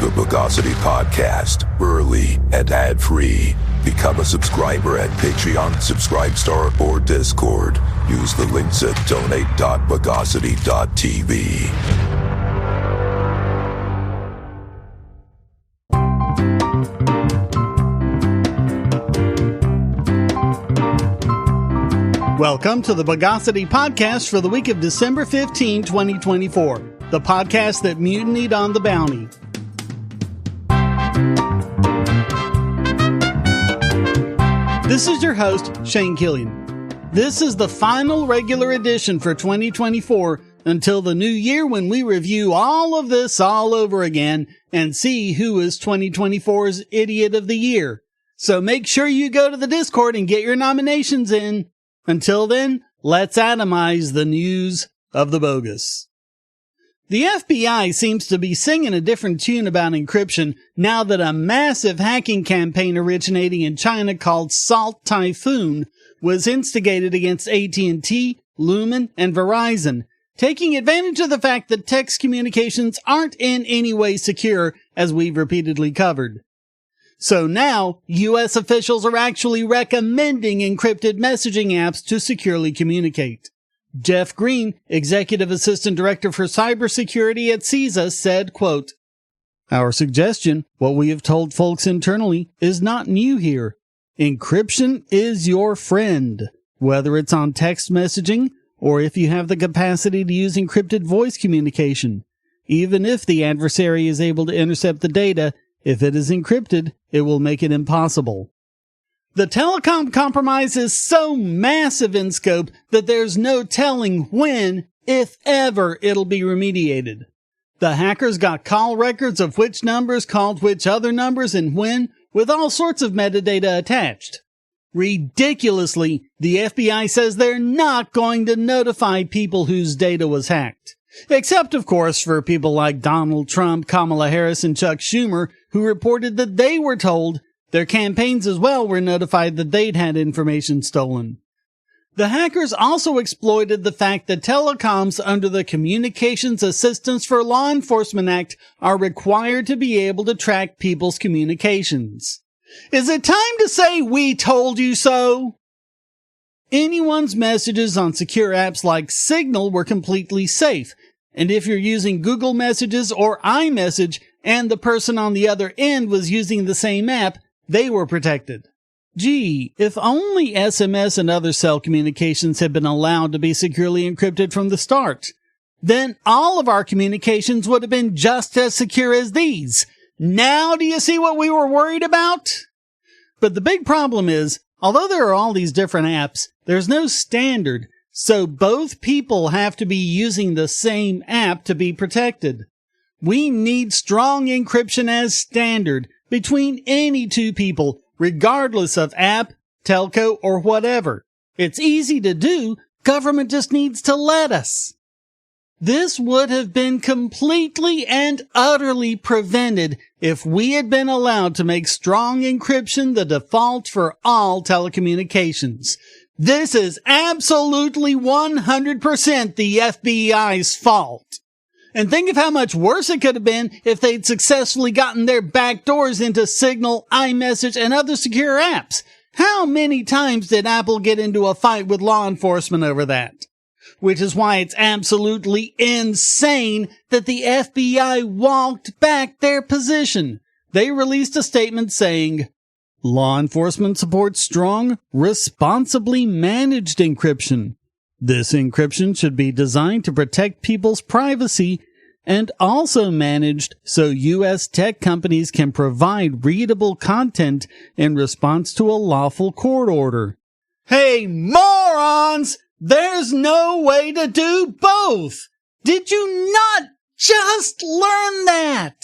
The Bogosity Podcast, early and ad-free. Become a subscriber at Patreon, Subscribestar, or Discord. Use the links at donate.bogosity.tv. Welcome to the Bogosity Podcast for the week of December 15, 2024. The podcast that mutinied on the bounty. This is your host, Shane Killian. This is the final regular edition for 2024 until the new year, when we review all of this all over again and see who is 2024's Idiot of the Year. So make sure you go to the Discord and get your nominations in. Until then, let's atomize the news of the bogus. The FBI seems to be singing a different tune about encryption now that a massive hacking campaign originating in China called Salt Typhoon was instigated against AT&T, Lumen, and Verizon, taking advantage of the fact that text communications aren't in any way secure, as we've repeatedly covered. So now, U.S. officials are actually recommending encrypted messaging apps to securely communicate. Jeff Green, Executive Assistant Director for Cybersecurity at CISA, said, quote, "Our suggestion, what we have told folks internally, is not new here. Encryption is your friend, whether it's on text messaging or if you have the capacity to use encrypted voice communication. Even if the adversary is able to intercept the data, if it is encrypted, it will make it impossible." The telecom compromise is so massive in scope that there's no telling when, if ever, it'll be remediated. The hackers got call records of which numbers called which other numbers and when, with all sorts of metadata attached. Ridiculously, the FBI says they're not going to notify people whose data was hacked. Except, of course, for people like Donald Trump, Kamala Harris, and Chuck Schumer, who reported that they were told their campaigns as well were notified that they'd had information stolen. The hackers also exploited the fact that telecoms under the Communications Assistance for Law Enforcement Act are required to be able to track people's communications. Is it time to say we told you so? Anyone's messages on secure apps like Signal were completely safe, and if you're using Google Messages or iMessage and the person on the other end was using the same app, they were protected. Gee, if only SMS and other cell communications had been allowed to be securely encrypted from the start, then all of our communications would have been just as secure as these. Now do you see what we were worried about? But the big problem is, although there are all these different apps, there's no standard, so both people have to be using the same app to be protected. We need strong encryption as standard between any two people, regardless of app, telco, or whatever. It's easy to do, government just needs to let us. This would have been completely and utterly prevented if we had been allowed to make strong encryption the default for all telecommunications. This is absolutely 100% the FBI's fault. And think of how much worse it could have been if they'd successfully gotten their backdoors into Signal, iMessage, and other secure apps. How many times did Apple get into a fight with law enforcement over that? Which is why it's absolutely insane that the FBI walked back their position. They released a statement saying, "Law enforcement supports strong, responsibly managed encryption. This encryption should be designed to protect people's privacy and also managed so U.S. tech companies can provide readable content in response to a lawful court order." Hey, morons! There's no way to do both! Did you not just learn that?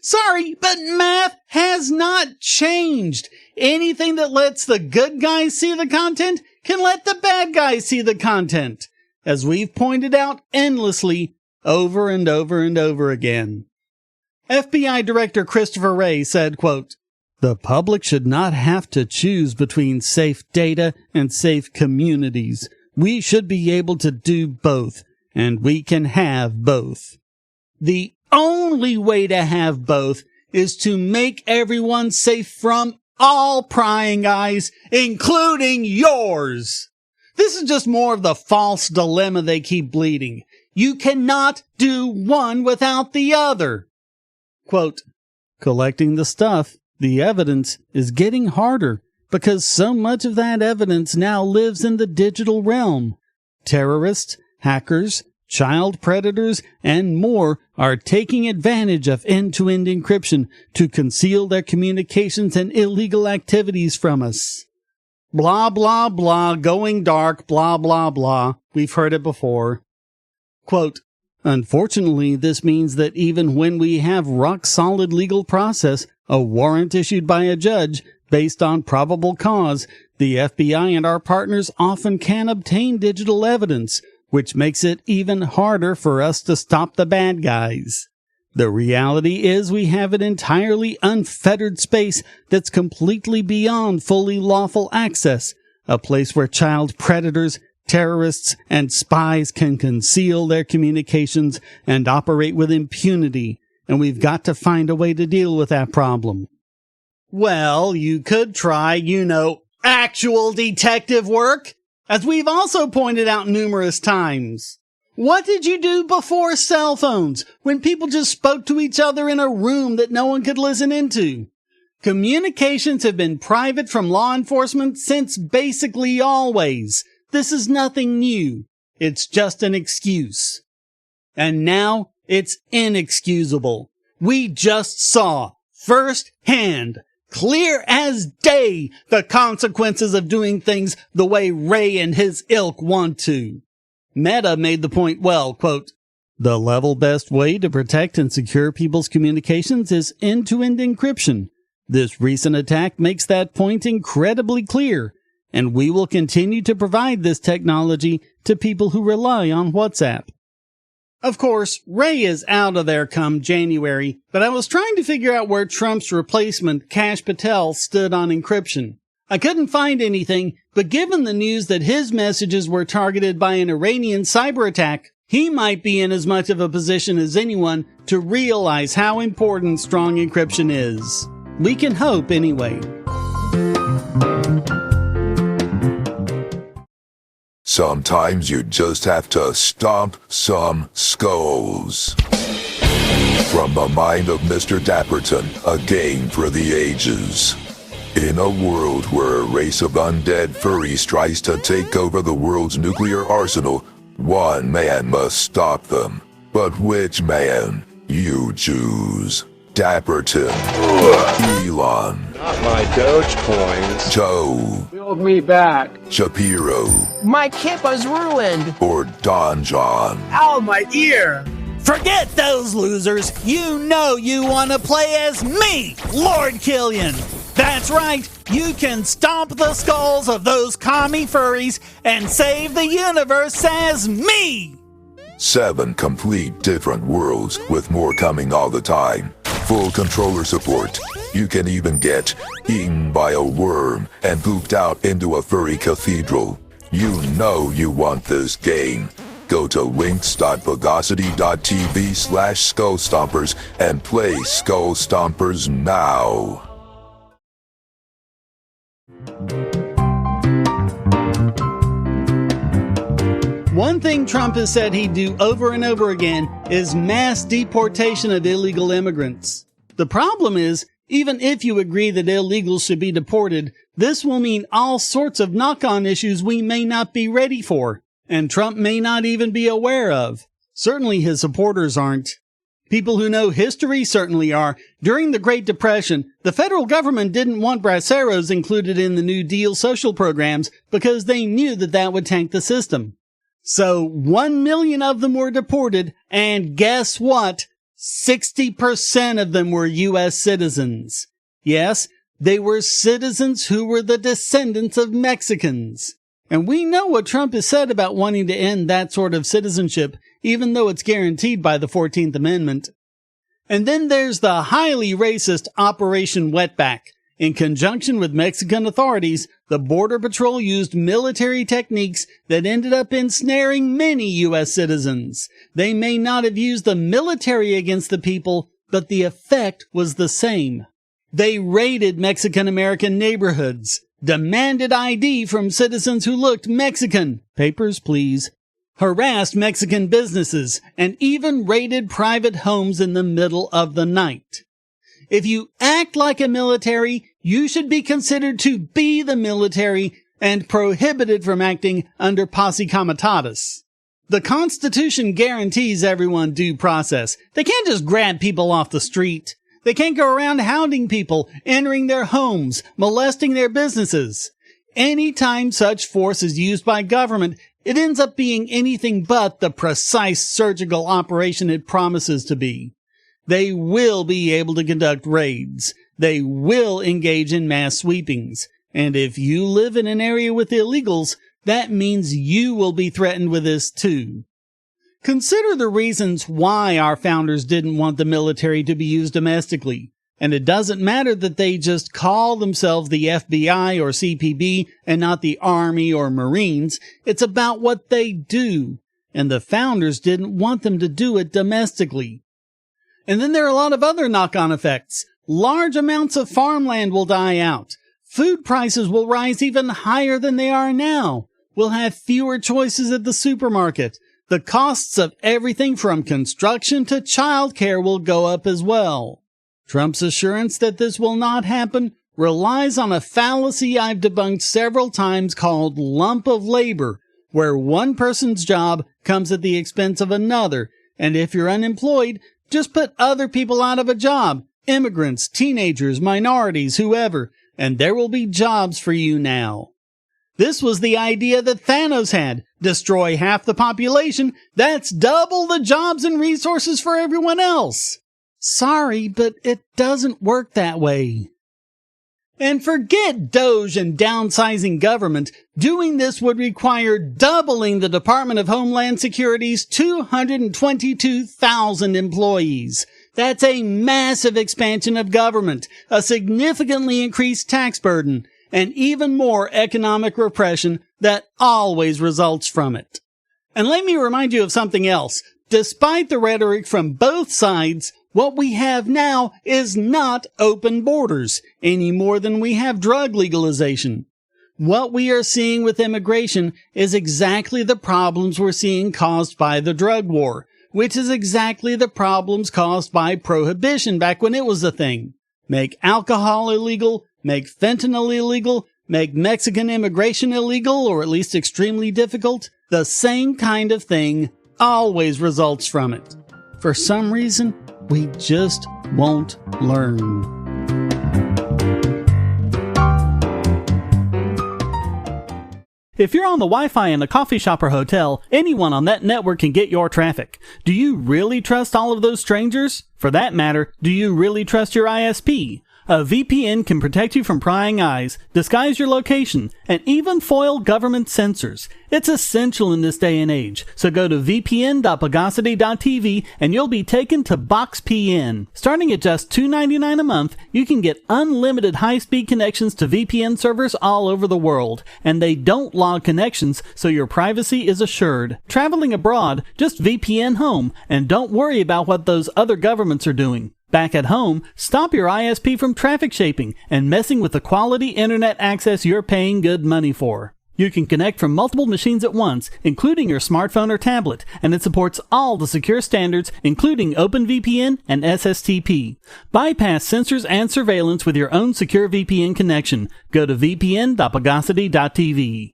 Sorry, but math has not changed. Anything that lets the good guys see the content can let the bad guys see the content, as we've pointed out endlessly over and over and over again. FBI Director Christopher Wray said, quote, "The public should not have to choose between safe data and safe communities. We should be able to do both, and we can have both." The only way to have both is to make everyone safe from all prying eyes, including yours. This is just more of the false dilemma they keep bleeding. You cannot do one without the other. Quote, collecting the stuff, the evidence, is getting harder because so much of that evidence now lives in the digital realm. Terrorists, hackers, child predators, and more are taking advantage of end-to-end encryption to conceal their communications and illegal activities from us. Blah, blah, blah, going dark, blah, blah, blah. We've heard it before. Quote, unfortunately, this means that even when we have rock-solid legal process, a warrant issued by a judge, based on probable cause, the FBI and our partners often can obtain digital evidence, which makes it even harder for us to stop the bad guys. The reality is we have an entirely unfettered space that's completely beyond fully lawful access, a place where child predators, terrorists, and spies can conceal their communications and operate with impunity, and we've got to find a way to deal with that problem. Well, you could try, actual detective work, as we've also pointed out numerous times. What did you do before cell phones, when people just spoke to each other in a room that no one could listen into? Communications have been private from law enforcement since basically always. This is nothing new. It's just an excuse. And now it's inexcusable. We just saw, firsthand, clear as day, the consequences of doing things the way Ray and his ilk want to. Meta made the point well, quote, the level best way to protect and secure people's communications is end-to-end encryption. This recent attack makes that point incredibly clear, and we will continue to provide this technology to people who rely on WhatsApp. Of course, Ray is out of there come January, but I was trying to figure out where Trump's replacement, Kash Patel, stood on encryption. I couldn't find anything, but given the news that his messages were targeted by an Iranian cyberattack, he might be in as much of a position as anyone to realize how important strong encryption is. We can hope anyway. Sometimes you just have to stomp some skulls. From the mind of Mr. Dapperton, a game for the ages. In a world where a race of undead furries tries to take over the world's nuclear arsenal, one man must stop them. But which man? You choose. Dapperton. Elon. Not my Dogecoins. Joe. Build me back. Shapiro. My kippa's ruined. Or Don John. Ow, my ear. Forget those losers. You know you want to play as me, Lord Killian. That's right. You can stomp the skulls of those commie furries and save the universe as me. 7 complete different worlds with more coming all the time. Full controller support. You can even get eaten by a worm and pooped out into a furry cathedral. You know you want this game. Go to links.bogosity.tv/skullstompers and play Skull Stompers now. One thing Trump has said he'd do over and over again is mass deportation of illegal immigrants. The problem is, even if you agree that illegals should be deported, this will mean all sorts of knock-on issues we may not be ready for, and Trump may not even be aware of. Certainly his supporters aren't. People who know history certainly are. During the Great Depression, the federal government didn't want braceros included in the New Deal social programs because they knew that that would tank the system. So 1 million of them were deported, and guess what? 60% of them were U.S. citizens. Yes, they were citizens who were the descendants of Mexicans. And we know what Trump has said about wanting to end that sort of citizenship, even though it's guaranteed by the 14th Amendment. And then there's the highly racist Operation Wetback. In conjunction with Mexican authorities, the Border Patrol used military techniques that ended up ensnaring many U.S. citizens. They may not have used the military against the people, but the effect was the same. They raided Mexican-American neighborhoods, demanded ID from citizens who looked Mexican, papers please, harassed Mexican businesses, and even raided private homes in the middle of the night. If you act like a military, you should be considered to be the military and prohibited from acting under posse comitatus. The Constitution guarantees everyone due process. They can't just grab people off the street. They can't go around hounding people, entering their homes, molesting their businesses. Anytime such force is used by government, it ends up being anything but the precise surgical operation it promises to be. They will be able to conduct raids. They will engage in mass sweepings. And if you live in an area with illegals, that means you will be threatened with this too. Consider the reasons why our founders didn't want the military to be used domestically. And it doesn't matter that they just call themselves the FBI or CPB and not the Army or Marines. It's about what they do. And the founders didn't want them to do it domestically. And then there are a lot of other knock-on effects. Large amounts of farmland will die out. Food prices will rise even higher than they are now. We'll have fewer choices at the supermarket. The costs of everything from construction to childcare will go up as well. Trump's assurance that this will not happen relies on a fallacy I've debunked several times called lump of labor, where one person's job comes at the expense of another, and if you're unemployed, just put other people out of a job, immigrants, teenagers, minorities, whoever, and there will be jobs for you now. This was the idea that Thanos had. Destroy half the population, that's double the jobs and resources for everyone else. Sorry, but it doesn't work that way. And forget DOGE and downsizing government. Doing this would require doubling the Department of Homeland Security's 222,000 employees. That's a massive expansion of government, a significantly increased tax burden, and even more economic repression that always results from it. And let me remind you of something else. Despite the rhetoric from both sides, what we have now is not open borders, any more than we have drug legalization. What we are seeing with immigration is exactly the problems we're seeing caused by the drug war, which is exactly the problems caused by prohibition back when it was a thing. Make alcohol illegal, make fentanyl illegal, make Mexican immigration illegal, or at least extremely difficult. The same kind of thing always results from it. For some reason, we just won't learn. If you're on the Wi-Fi in a coffee shop or hotel, anyone on that network can get your traffic. Do you really trust all of those strangers? For that matter, do you really trust your ISP? A VPN can protect you from prying eyes, disguise your location, and even foil government censors. It's essential in this day and age, so go to vpn.bogosity.tv and you'll be taken to BoxPN. Starting at just $2.99 a month, you can get unlimited high-speed connections to VPN servers all over the world, and they don't log connections, so your privacy is assured. Traveling abroad, just VPN home, and don't worry about what those other governments are doing. Back at home, stop your ISP from traffic shaping and messing with the quality internet access you're paying good money for. You can connect from multiple machines at once, including your smartphone or tablet, and it supports all the secure standards, including OpenVPN and SSTP. Bypass censors and surveillance with your own secure VPN connection. Go to vpn.bogosity.tv.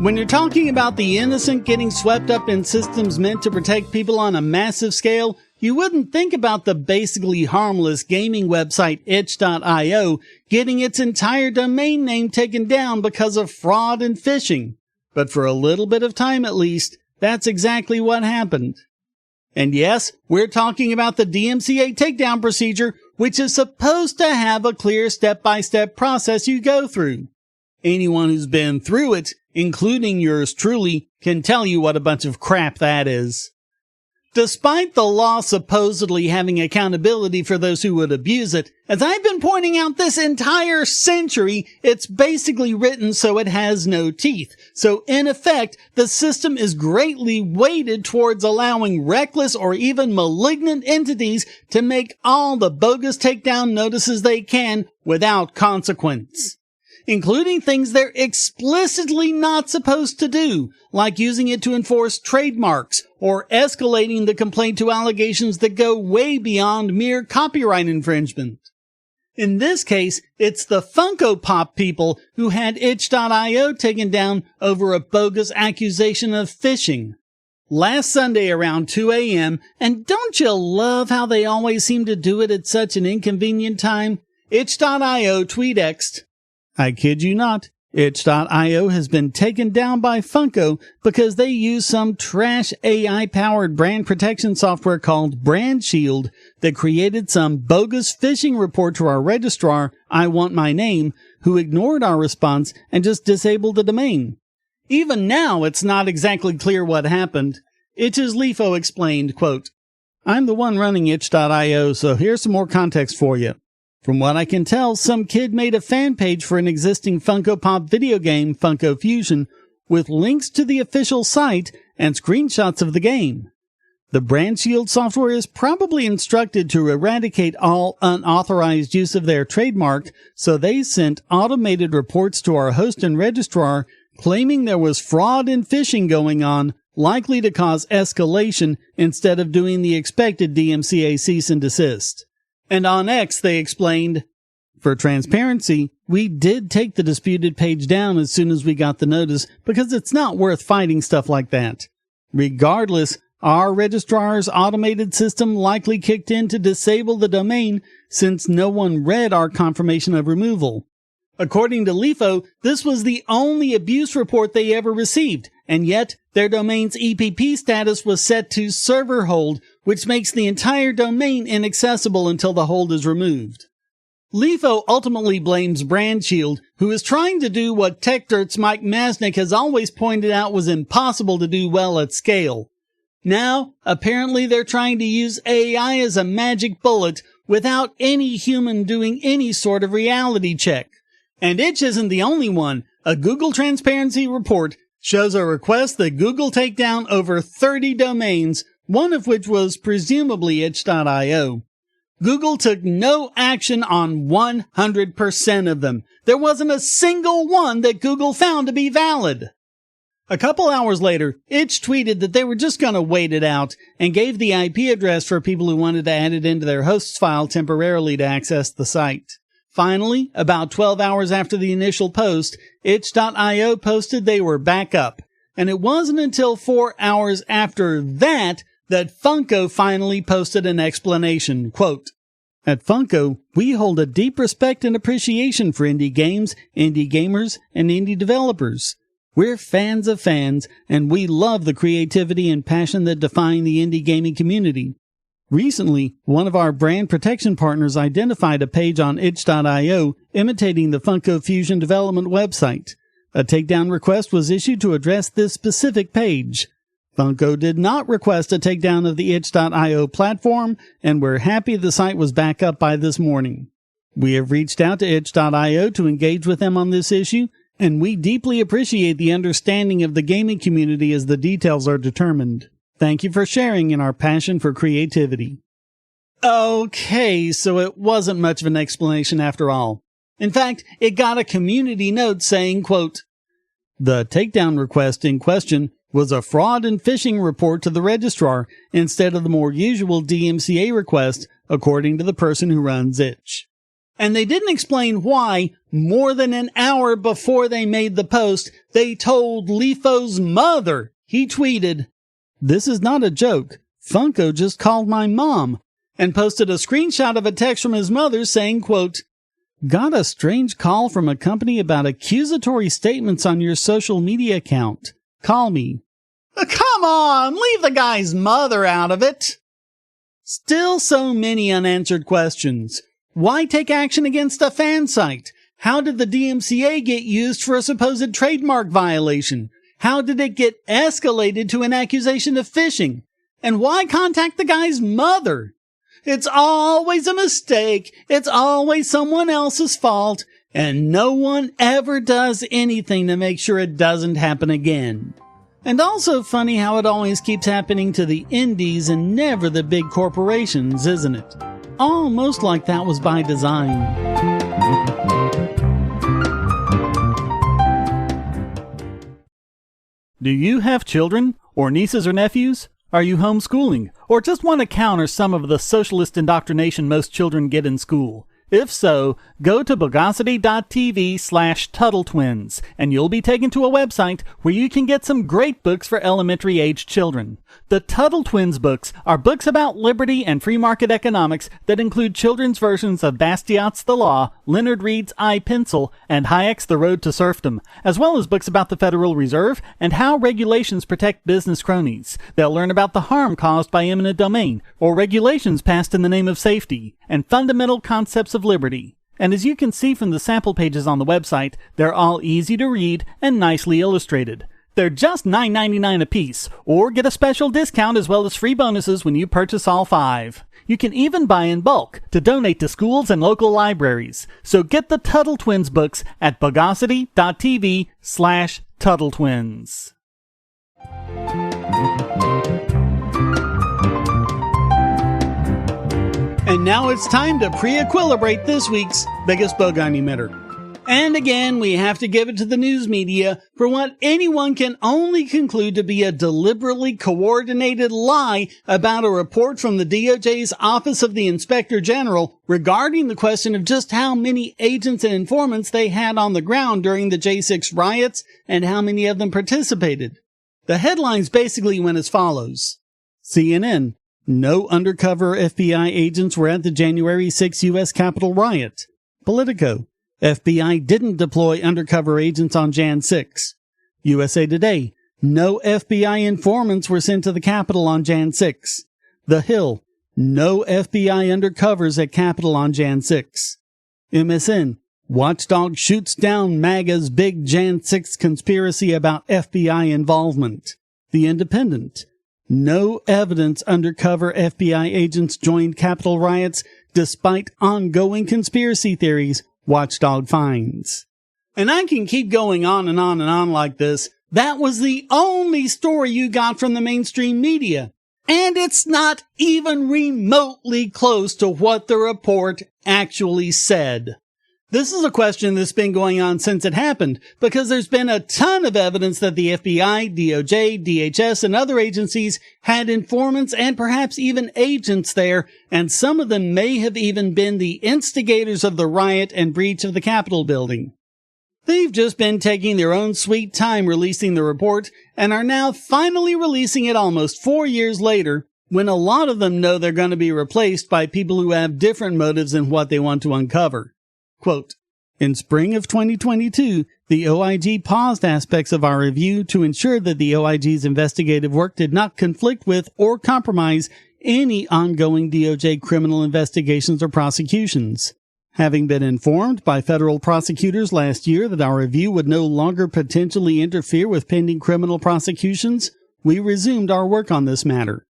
When you're talking about the innocent getting swept up in systems meant to protect people on a massive scale, you wouldn't think about the basically harmless gaming website itch.io getting its entire domain name taken down because of fraud and phishing. But for a little bit of time at least, that's exactly what happened. And yes, we're talking about the DMCA takedown procedure, which is supposed to have a clear step-by-step process you go through. Anyone who's been through it, including yours truly, can tell you what a bunch of crap that is. Despite the law supposedly having accountability for those who would abuse it, as I've been pointing out this entire century, it's basically written so it has no teeth. So in effect, the system is greatly weighted towards allowing reckless or even malignant entities to make all the bogus takedown notices they can without consequence, including things they're explicitly not supposed to do, like using it to enforce trademarks or escalating the complaint to allegations that go way beyond mere copyright infringement. In this case, it's the Funko Pop people who had itch.io taken down over a bogus accusation of phishing. Last Sunday around 2 a.m., and don't you love how they always seem to do it at such an inconvenient time? Itch.io tweet-exed, I kid you not, itch.io has been taken down by Funko because they use some trash AI-powered brand protection software called Brand Shield that created some bogus phishing report to our registrar, I Want My Name, who ignored our response and just disabled the domain. Even now, it's not exactly clear what happened. Itch's Lifo explained, quote, I'm the one running itch.io, so here's some more context for you. From what I can tell, some kid made a fan page for an existing Funko Pop video game, Funko Fusion, with links to the official site and screenshots of the game. The Brand Shield software is probably instructed to eradicate all unauthorized use of their trademark, so they sent automated reports to our host and registrar claiming there was fraud and phishing going on, likely to cause escalation instead of doing the expected DMCA cease and desist. And on X, they explained, for transparency, we did take the disputed page down as soon as we got the notice because it's not worth fighting stuff like that. Regardless, our registrar's automated system likely kicked in to disable the domain since no one read our confirmation of removal. According to Lifo, this was the only abuse report they ever received, and yet their domain's EPP status was set to server hold, which makes the entire domain inaccessible until the hold is removed. Lifo ultimately blames Brand Shield, who is trying to do what TechDirt's Mike Masnick has always pointed out was impossible to do well at scale. Now, apparently they're trying to use AI as a magic bullet without any human doing any sort of reality check. And Itch isn't the only one. A Google transparency report shows a request that Google take down over 30 domains, one of which was presumably itch.io. Google took no action on 100% of them. There wasn't a single one that Google found to be valid. A couple hours later, Itch tweeted that they were just going to wait it out and gave the IP address for people who wanted to add it into their hosts file temporarily to access the site. Finally, about 12 hours after the initial post, itch.io posted they were back up. And it wasn't until 4 hours after that Funko finally posted an explanation, quote, At Funko, we hold a deep respect and appreciation for indie games, indie gamers, and indie developers. We're fans of fans, and we love the creativity and passion that define the indie gaming community. Recently, one of our brand protection partners identified a page on itch.io imitating the Funko Fusion development website. A takedown request was issued to address this specific page. Funko did not request a takedown of the itch.io platform, and we're happy the site was back up by this morning. We have reached out to itch.io to engage with them on this issue, and we deeply appreciate the understanding of the gaming community as the details are determined. Thank you for sharing in our passion for creativity. Okay, so it wasn't much of an explanation after all. In fact, it got a community note saying, quote, The takedown request in question was a fraud and phishing report to the registrar instead of the more usual DMCA request, according to the person who runs Itch. And they didn't explain why, more than an hour before they made the post, they told Lifo's mother. He tweeted, This is not a joke. Funko just called my mom, and posted a screenshot of a text from his mother saying, quote, Got a strange call from a company about accusatory statements on your social media account. Call me. Come on, leave the guy's mother out of it. Still so many unanswered questions. Why take action against a fan site? How did the DMCA get used for a supposed trademark violation? How did it get escalated to an accusation of phishing? And why contact the guy's mother? It's always a mistake. It's always someone else's fault. And no one ever does anything to make sure it doesn't happen again. And also funny how it always keeps happening to the indies and never the big corporations, isn't it? Almost like that was by design. Do you have children, or nieces or nephews? Are you homeschooling, or just want to counter some of the socialist indoctrination most children get in school? If so, go to Bogosity.tv/TuttleTwins, and you'll be taken to a website where you can get some great books for elementary-aged children. The Tuttle Twins books are books about liberty and free market economics that include children's versions of Bastiat's The Law, Leonard Read's I, Pencil, and Hayek's The Road to Serfdom, as well as books about the Federal Reserve and how regulations protect business cronies. They'll learn about the harm caused by eminent domain, or regulations passed in the name of safety, and fundamental concepts of liberty. And as you can see from the sample pages on the website, they're all easy to read and nicely illustrated. They're just $9.99 a piece, or get a special discount as well as free bonuses when you purchase all 5. You can even buy in bulk to donate to schools and local libraries. So get the Tuttle Twins books at Bogosity.tv/TuttleTwins. And now it's time to pre-equilibrate this week's biggest Bogon emitter. And again, we have to give it to the news media for what anyone can only conclude to be a deliberately coordinated lie about a report from the DOJ's Office of the Inspector General regarding the question of just how many agents and informants they had on the ground during the J6 riots and how many of them participated. The headlines basically went as follows. CNN: no undercover FBI agents were at the January 6 U.S. Capitol riot. Politico: FBI didn't deploy undercover agents on Jan 6. USA Today: no FBI informants were sent to the Capitol on Jan 6. The Hill: no FBI undercovers at Capitol on Jan 6. MSN: watchdog shoots down MAGA's big Jan 6 conspiracy about FBI involvement. The Independent: no evidence undercover FBI agents joined Capitol riots despite ongoing conspiracy theories, watchdog finds. And I can keep going on and on and on like this. That was the only story you got from the mainstream media. And it's not even remotely close to what the report actually said. This is a question that's been going on since it happened, because there's been a ton of evidence that the FBI, DOJ, DHS, and other agencies had informants and perhaps even agents there, and some of them may have even been the instigators of the riot and breach of the Capitol building. They've just been taking their own sweet time releasing the report, and are now finally releasing it almost 4 years later, when a lot of them know they're going to be replaced by people who have different motives in what they want to uncover. Quote, in spring of 2022, the OIG paused aspects of our review to ensure that the OIG's investigative work did not conflict with or compromise any ongoing DOJ criminal investigations or prosecutions. Having been informed by federal prosecutors last year that our review would no longer potentially interfere with pending criminal prosecutions, we resumed our work on this matter.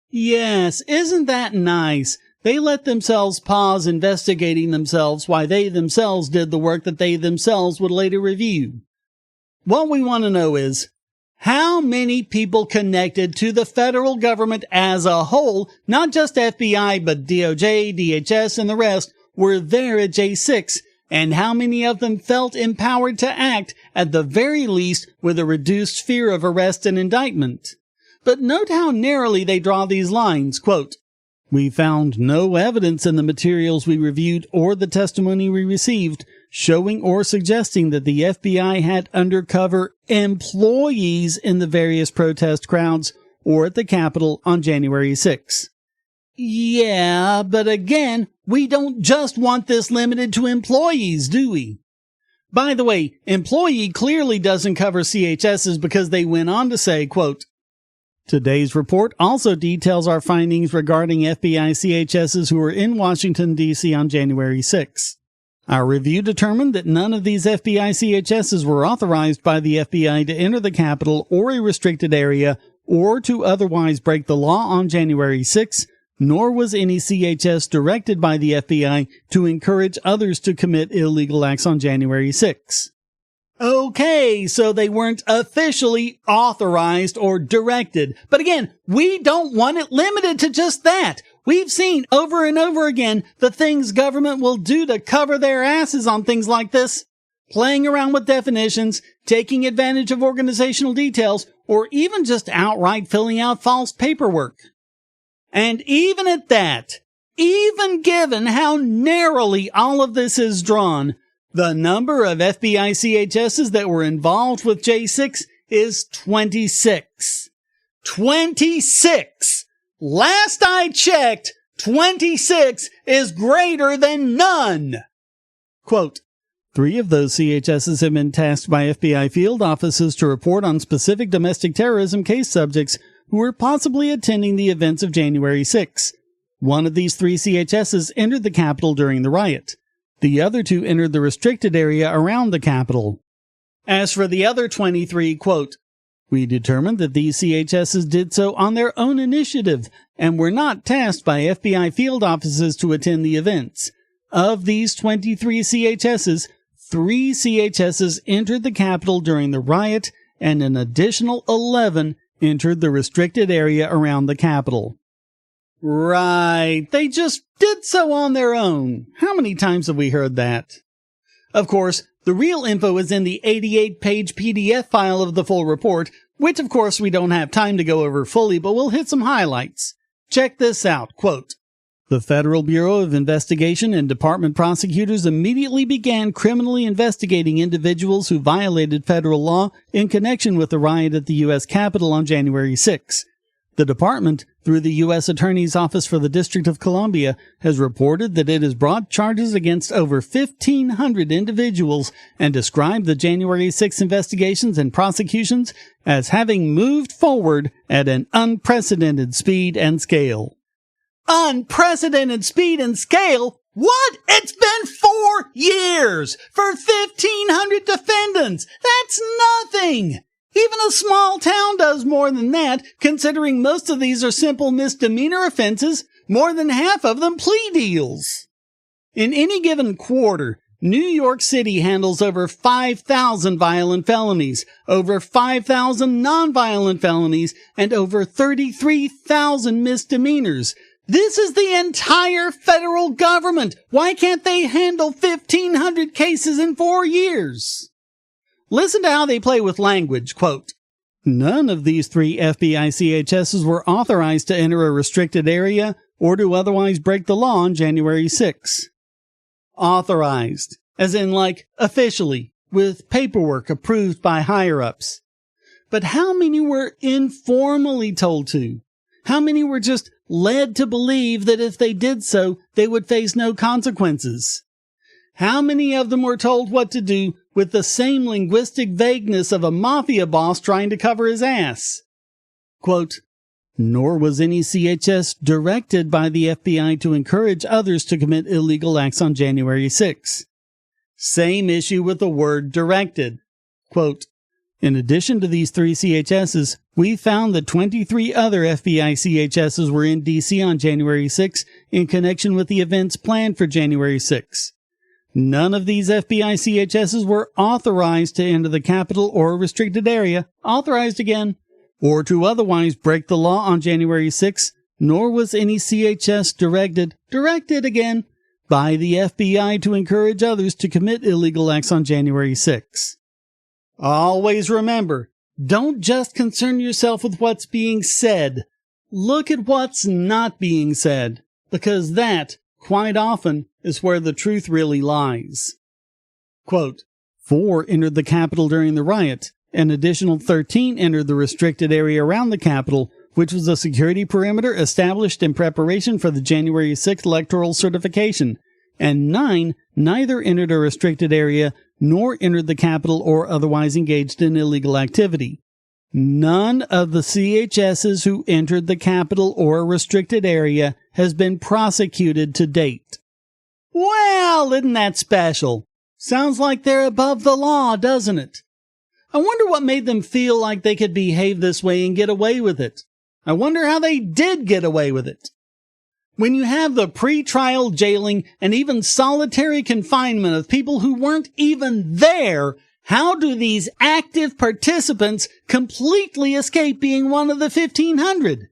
Yes, isn't that nice? They let themselves pause investigating themselves while they themselves did the work that they themselves would later review. What we want to know is, how many people connected to the federal government as a whole, not just FBI, but DOJ, DHS, and the rest, were there at J6, and how many of them felt empowered to act, at the very least, with a reduced fear of arrest and indictment? But note how narrowly they draw these lines. Quote, we found no evidence in the materials we reviewed or the testimony we received showing or suggesting that the FBI had undercover employees in the various protest crowds or at the Capitol on January 6. Yeah, but again, we don't just want this limited to employees, do we? By the way, employee clearly doesn't cover CHSs because they went on to say, quote, today's report also details our findings regarding FBI CHSs who were in Washington, D.C. on January 6. Our review determined that none of these FBI CHSs were authorized by the FBI to enter the Capitol or a restricted area or to otherwise break the law on January 6, nor was any CHS directed by the FBI to encourage others to commit illegal acts on January 6. Okay, so they weren't officially authorized or directed. But again, we don't want it limited to just that. We've seen over and over again the things government will do to cover their asses on things like this. Playing around with definitions, taking advantage of organizational details, or even just outright filling out false paperwork. And even at that, even given how narrowly all of this is drawn, the number of FBI CHSs that were involved with J6 is 26. 26! Last I checked, 26 is greater than none! Quote, 3 of those CHSs have been tasked by FBI field offices to report on specific domestic terrorism case subjects who were possibly attending the events of January 6. One of these 3 CHSs entered the Capitol during the riot. The other 2 entered the restricted area around the Capitol. As for the other 23, quote, we determined that these CHSs did so on their own initiative and were not tasked by FBI field offices to attend the events. Of these 23 CHSs, 3 CHSs entered the Capitol during the riot, and an additional 11 entered the restricted area around the Capitol. Right, they just did so on their own. How many times have we heard that? Of course, the real info is in the 88-page PDF file of the full report, which of course we don't have time to go over fully, but we'll hit some highlights. Check this out, quote, the Federal Bureau of Investigation and department prosecutors immediately began criminally investigating individuals who violated federal law in connection with the riot at the U.S. Capitol on January 6. The department, through the U.S. Attorney's Office for the District of Columbia, has reported that it has brought charges against over 1,500 individuals and described the January 6 investigations and prosecutions as having moved forward at an unprecedented speed and scale. Unprecedented speed and scale? What? It's been 4 years for 1,500 defendants. That's nothing. Even a small town does more than that, considering most of these are simple misdemeanor offenses, more than half of them plea deals. In any given quarter, New York City handles over 5,000 violent felonies, over 5,000 nonviolent felonies, and over 33,000 misdemeanors. This is the entire federal government. Why can't they handle 1,500 cases in 4 years? Listen to how they play with language, quote, none of these 3 FBI CHSs were authorized to enter a restricted area or to otherwise break the law on January 6. Authorized, as in like officially, with paperwork approved by higher-ups. But how many were informally told to? How many were just led to believe that if they did so, they would face no consequences? How many of them were told what to do with the same linguistic vagueness of a mafia boss trying to cover his ass? Quote, nor was any CHS directed by the FBI to encourage others to commit illegal acts on January 6. Same issue with the word directed. Quote, in addition to these 3 CHSs, we found that 23 other FBI CHSs were in D.C. on January 6 in connection with the events planned for January 6. None of these FBI CHSs were authorized to enter the Capitol or a restricted area, authorized again, or to otherwise break the law on January 6, nor was any CHS directed again, by the FBI to encourage others to commit illegal acts on January 6. Always remember, don't just concern yourself with what's being said. Look at what's not being said, because that, quite often, is where the truth really lies. Quote, 4 entered the Capitol during the riot. An additional 13 entered the restricted area around the Capitol, which was a security perimeter established in preparation for the January 6 electoral certification. And 9 neither entered a restricted area nor entered the Capitol or otherwise engaged in illegal activity. None of the CHSs who entered the Capitol or a restricted area has been prosecuted to date. Well, isn't that special? Sounds like they're above the law, doesn't it? I wonder what made them feel like they could behave this way and get away with it. I wonder how they did get away with it. When you have the pre-trial jailing and even solitary confinement of people who weren't even there, how do these active participants completely escape being one of the 1,500?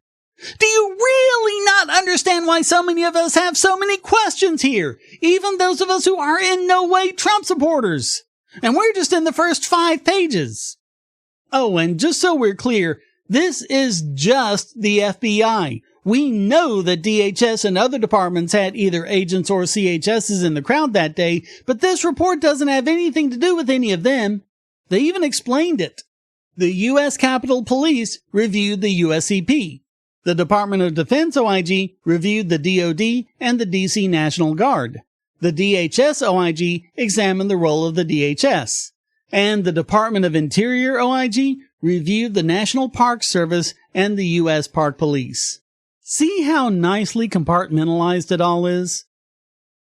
Do you really not understand why so many of us have so many questions here? Even those of us who are in no way Trump supporters. And we're just in the first 5 pages. Oh, and just so we're clear, this is just the FBI. We know that DHS and other departments had either agents or CHSs in the crowd that day, but this report doesn't have anything to do with any of them. They even explained it. The U.S. Capitol Police reviewed the USCP. The Department of Defense OIG reviewed the DoD and the DC National Guard. The DHS OIG examined the role of the DHS. And the Department of Interior OIG reviewed the National Park Service and the U.S. Park Police. See how nicely compartmentalized it all is?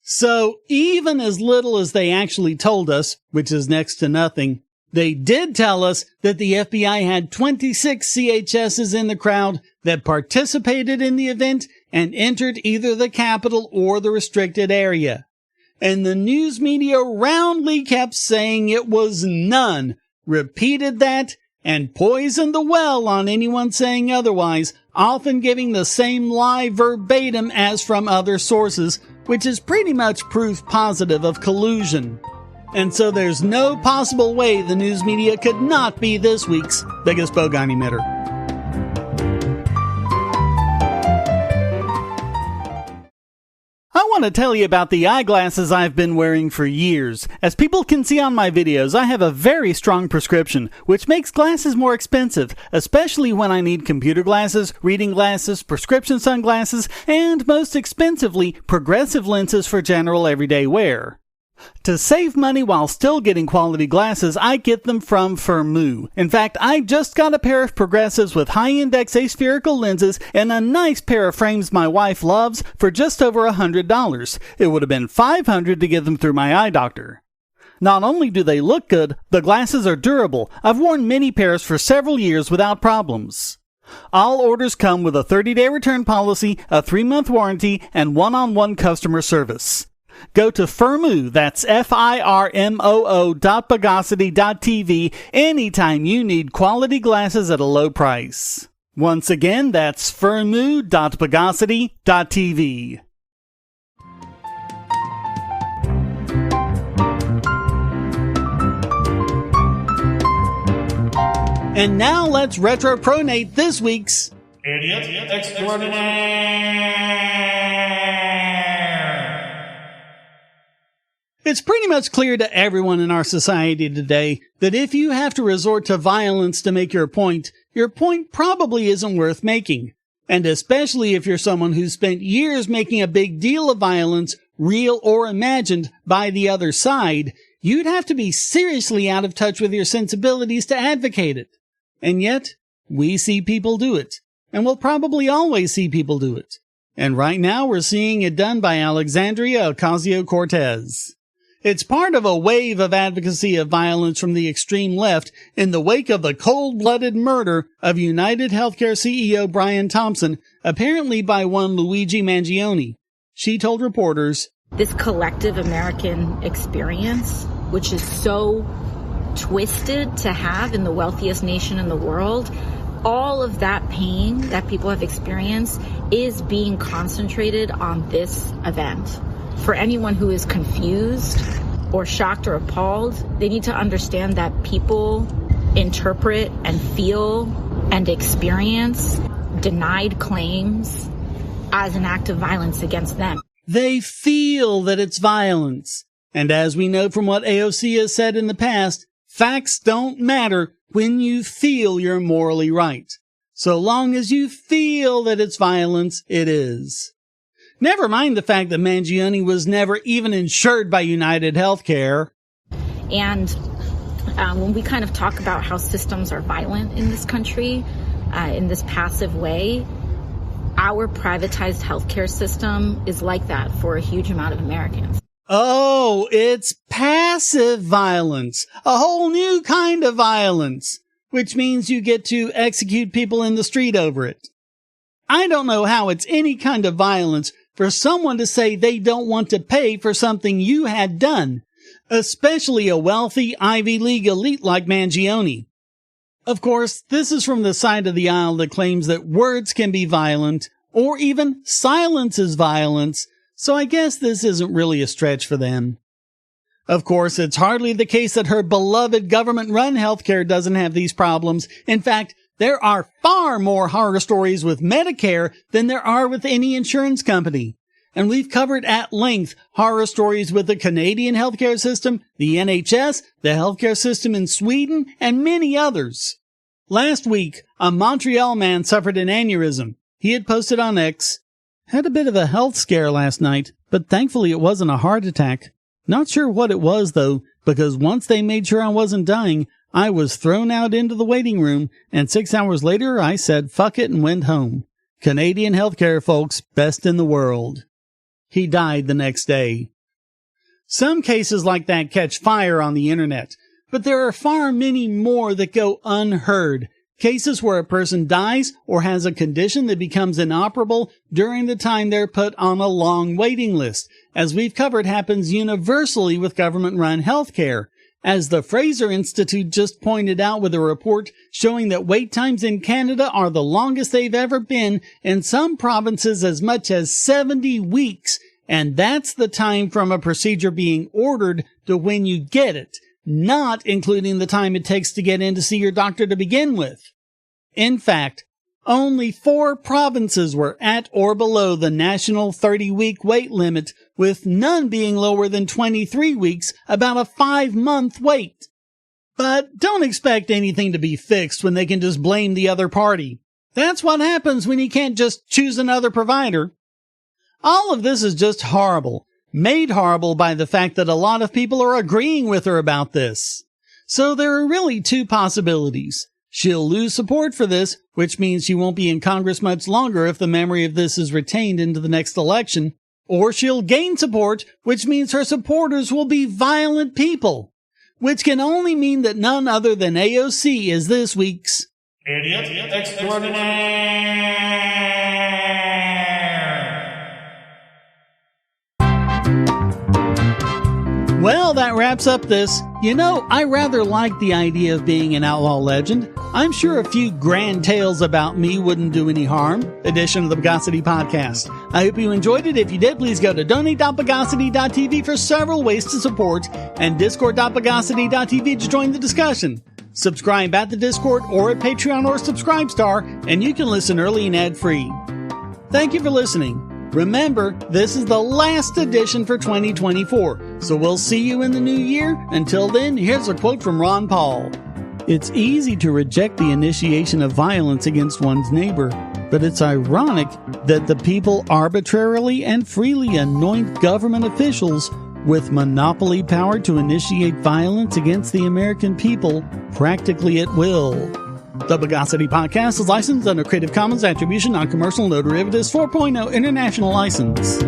So, even as little as they actually told us, which is next to nothing, they did tell us that the FBI had 26 CHSs in the crowd that participated in the event and entered either the Capitol or the restricted area. And the news media roundly kept saying it was none, repeated that, and poisoned the well on anyone saying otherwise, often giving the same lie verbatim as from other sources, which is pretty much proof positive of collusion. And so there's no possible way the news media could not be this week's biggest Bogon emitter. I want to tell you about the eyeglasses I've been wearing for years. As people can see on my videos, I have a very strong prescription, which makes glasses more expensive, especially when I need computer glasses, reading glasses, prescription sunglasses, and most expensively, progressive lenses for general everyday wear. To save money while still getting quality glasses, I get them from Firmoo. In fact, I just got a pair of progressives with high-index aspherical lenses and a nice pair of frames my wife loves for just over $100. It would have been $500 to get them through my eye doctor. Not only do they look good, the glasses are durable. I've worn many pairs for several years without problems. All orders come with a 30-day return policy, a 3-month warranty, and one-on-one customer service. Go to Firmoo, that's FIRMOO.Bogosity.tv anytime you need quality glasses at a low price. Once again, that's Firmoo.Bogosity.tv. And now let's retropronate this week's Idiot Extraordinaire. It's pretty much clear to everyone in our society today that if you have to resort to violence to make your point probably isn't worth making. And especially if you're someone who's spent years making a big deal of violence, real or imagined, by the other side, you'd have to be seriously out of touch with your sensibilities to advocate it. And yet, we see people do it. And we'll probably always see people do it. And right now we're seeing it done by Alexandria Ocasio-Cortez. It's part of a wave of advocacy of violence from the extreme left in the wake of the cold-blooded murder of United Healthcare CEO Brian Thompson, apparently by one Luigi Mangione. She told reporters, "This collective American experience, which is so twisted to have in the wealthiest nation in the world, all of that pain that people have experienced is being concentrated on this event. For anyone who is confused or shocked or appalled, they need to understand that people interpret and feel and experience denied claims as an act of violence against them." They feel that it's violence. And as we know from what AOC has said in the past, facts don't matter when you feel you're morally right. So long as you feel that it's violence, it is. Never mind the fact that Mangione was never even insured by United Healthcare. And when we kind of talk about how systems are violent in this country, in this passive way, our privatized healthcare system is like that for a huge amount of Americans. Oh, it's passive violence. A whole new kind of violence, which means you get to execute people in the street over it. I don't know how it's any kind of violence for someone to say they don't want to pay for something you had done, especially a wealthy Ivy League elite like Mangione. Of course, this is from the side of the aisle that claims that words can be violent, or even silence is violence, so I guess this isn't really a stretch for them. Of course, it's hardly the case that her beloved government-run healthcare doesn't have these problems. In fact, there are far more horror stories with Medicare than there are with any insurance company. And we've covered at length horror stories with the Canadian healthcare system, the NHS, the healthcare system in Sweden, and many others. Last week, a Montreal man suffered an aneurysm. He had posted on X, "Had a bit of a health scare last night, but thankfully it wasn't a heart attack. Not sure what it was though, because once they made sure I wasn't dying, I was thrown out into the waiting room, and 6 hours later I said fuck it and went home. Canadian healthcare, folks, best in the world." He died the next day. Some cases like that catch fire on the internet, but there are far many more that go unheard. Cases where a person dies or has a condition that becomes inoperable during the time they're put on a long waiting list, as we've covered happens universally with government-run healthcare. As the Fraser Institute just pointed out with a report showing that wait times in Canada are the longest they've ever been, in some provinces as much as 70 weeks, and that's the time from a procedure being ordered to when you get it, not including the time it takes to get in to see your doctor to begin with. In fact, only 4 provinces were at or below the national 30-week wait limit, with none being lower than 23 weeks, about a 5-month wait. But don't expect anything to be fixed when they can just blame the other party. That's what happens when you can't just choose another provider. All of this is just horrible, made horrible by the fact that a lot of people are agreeing with her about this. So there are really 2 possibilities. She'll lose support for this, which means she won't be in Congress much longer if the memory of this is retained into the next election. Or she'll gain support, which means her supporters will be violent people. Which can only mean that none other than AOC is this week's Idiot Extraordinaire. Well, that wraps up this. You know, I rather like the idea of being an outlaw legend. I'm sure a few grand tales about me wouldn't do any harm. Edition of the Bogosity podcast. I hope you enjoyed it. If you did, please go to donate.bogosity.tv for several ways to support, and discord.bogosity.tv to join the discussion. Subscribe at the Discord or at Patreon or Subscribestar, and you can listen early and ad-free. Thank you for listening. Remember, this is the last edition for 2024, so we'll see you in the new year. Until then, here's a quote from Ron Paul. "It's easy to reject the initiation of violence against one's neighbor, but it's ironic that the people arbitrarily and freely anoint government officials with monopoly power to initiate violence against the American people practically at will." The Bogosity podcast is licensed under Creative Commons Attribution Non-Commercial No Derivatives 4.0 International License.